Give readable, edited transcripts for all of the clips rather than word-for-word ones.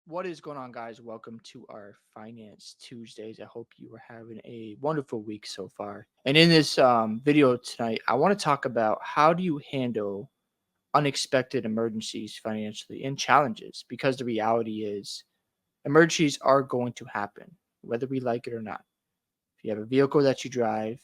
What is going on, guys? Welcome to our Finance Tuesdays. I hope you are having a wonderful week so far. And in this video tonight, I want to talk about how do you handle unexpected emergencies financially and challenges, because the reality is emergencies are going to happen, whether we like it or not. If you have a vehicle that you drive,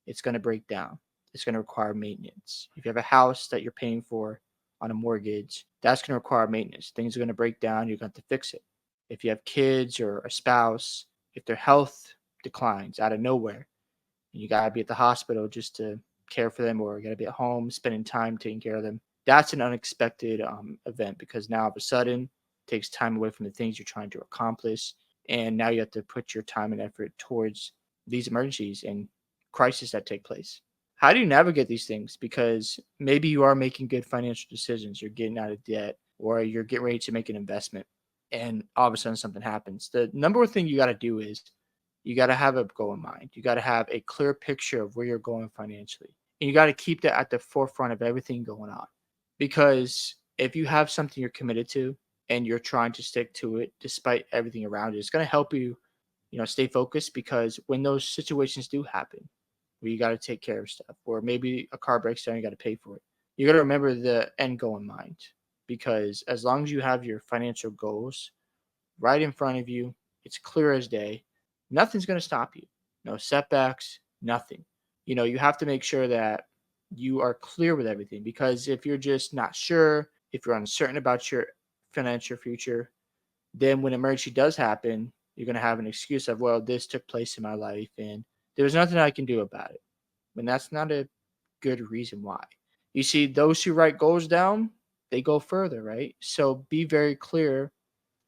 it's going to break down. It's going to require maintenance. If you have a house that you're paying for on a mortgage, that's going to require maintenance. Things are going to break down. You're going to have to fix it. If you have kids or a spouse, if their health declines out of nowhere, and you got to be at the hospital just to care for them, or you got to be at home spending time taking care of them, that's an unexpected event, because now all of a sudden it takes time away from the things you're trying to accomplish. And now you have to put your time and effort towards these emergencies and crises that take place. How do you navigate these things? Because maybe you are making good financial decisions, you're getting out of debt, or you're getting ready to make an investment, and all of a sudden something happens. The number one thing you got to do is you got to have a goal in mind. You got to have a clear picture of where you're going financially. And you got to keep that at the forefront of everything going on. Because if you have something you're committed to and you're trying to stick to it despite everything around you, it's going to help you, stay focused. Because when those situations do happen, where you got to take care of stuff, or maybe a car breaks down, you got to pay for it, you got to remember the end goal in mind. Because as long as you have your financial goals right in front of you, it's clear as day, nothing's going to stop you. No setbacks, nothing. You have to make sure that you are clear with everything, because if you're just not sure, if you're uncertain about your financial future, then when emergency does happen, you're going to have an excuse of, well, this took place in my life and there was nothing I can do about it. And that's not a good reason why. You see, those who write goals down, they go further, right? So be very clear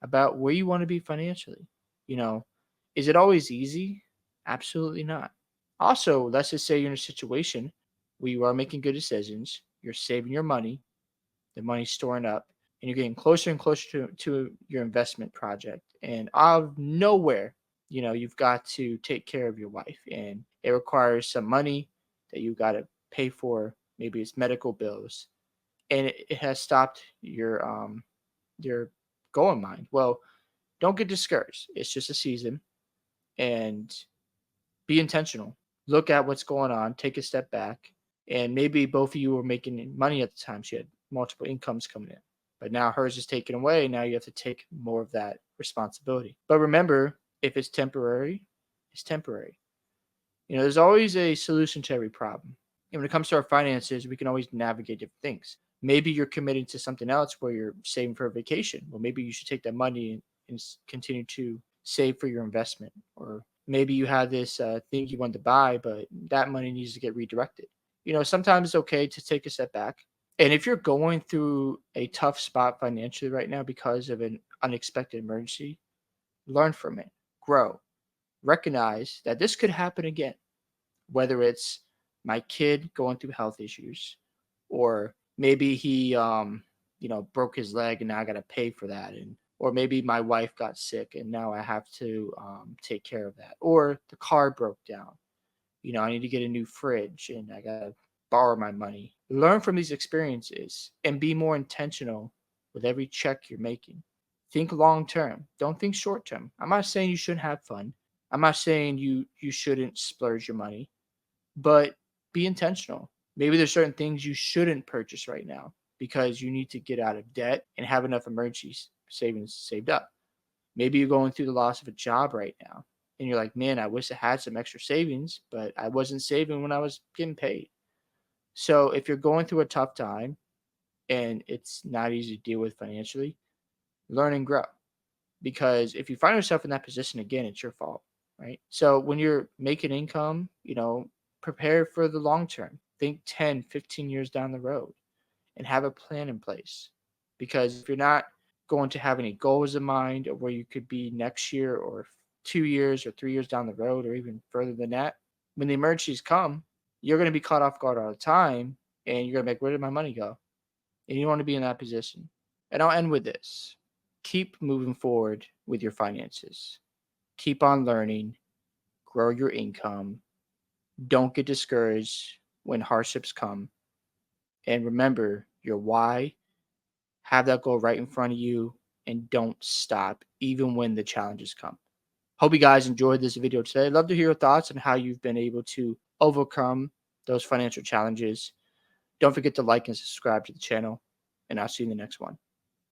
about where you want to be financially. You know, is it always easy? Absolutely not. Also, let's just say you're in a situation where you are making good decisions, you're saving your money, the money's storing up, and you're getting closer and closer to your investment project. And out of nowhere, you've got to take care of your wife, and it requires some money that you got to pay for. Maybe it's medical bills, and it has stopped your goal in mind. Well, don't get discouraged. It's just a season, and be intentional. Look at what's going on, take a step back, and maybe both of you were making money at the time. She had multiple incomes coming in, but now hers is taken away. Now you have to take more of that responsibility. But remember, if it's temporary, it's temporary. There's always a solution to every problem. And when it comes to our finances, we can always navigate different things. Maybe you're committing to something else where you're saving for a vacation. Well, maybe you should take that money and continue to save for your investment. Or maybe you had this thing you wanted to buy, but that money needs to get redirected. Sometimes it's okay to take a step back. And if you're going through a tough spot financially right now because of an unexpected emergency, learn from it, grow, recognize that this could happen again, whether it's my kid going through health issues, or maybe he broke his leg and now I got to pay for that, and or maybe my wife got sick and now I have to take care of that, or the car broke down. I need to get a new fridge and I got to borrow my money. Learn from these experiences and be more intentional with every check you're making. Think long term. Don't think short term. I'm not saying you shouldn't have fun. I'm not saying you shouldn't splurge your money, but be intentional. Maybe there's certain things you shouldn't purchase right now because you need to get out of debt and have enough emergency savings saved up. Maybe you're going through the loss of a job right now and you're like, man, I wish I had some extra savings, but I wasn't saving when I was getting paid. So if you're going through a tough time and it's not easy to deal with financially, learn and grow. Because if you find yourself in that position again, it's your fault, right? So when you're making income, prepare for the long term. Think 10, 15 years down the road and have a plan in place. Because if you're not going to have any goals in mind of where you could be next year, or 2 years or 3 years down the road, or even further than that, when the emergencies come, you're going to be caught off guard all the time, and you're going to be like, where did my money go? And you don't want to be in that position. And I'll end with this: keep moving forward with your finances, keep on learning, grow your income, don't get discouraged when hardships come, and remember your why. Have that goal right in front of you. and don't stop even when the challenges come. Hope you guys enjoyed this video today. I'd love to hear your thoughts on how you've been able to overcome those financial challenges. Don't forget to like and subscribe to the channel, and I'll see you in the next one.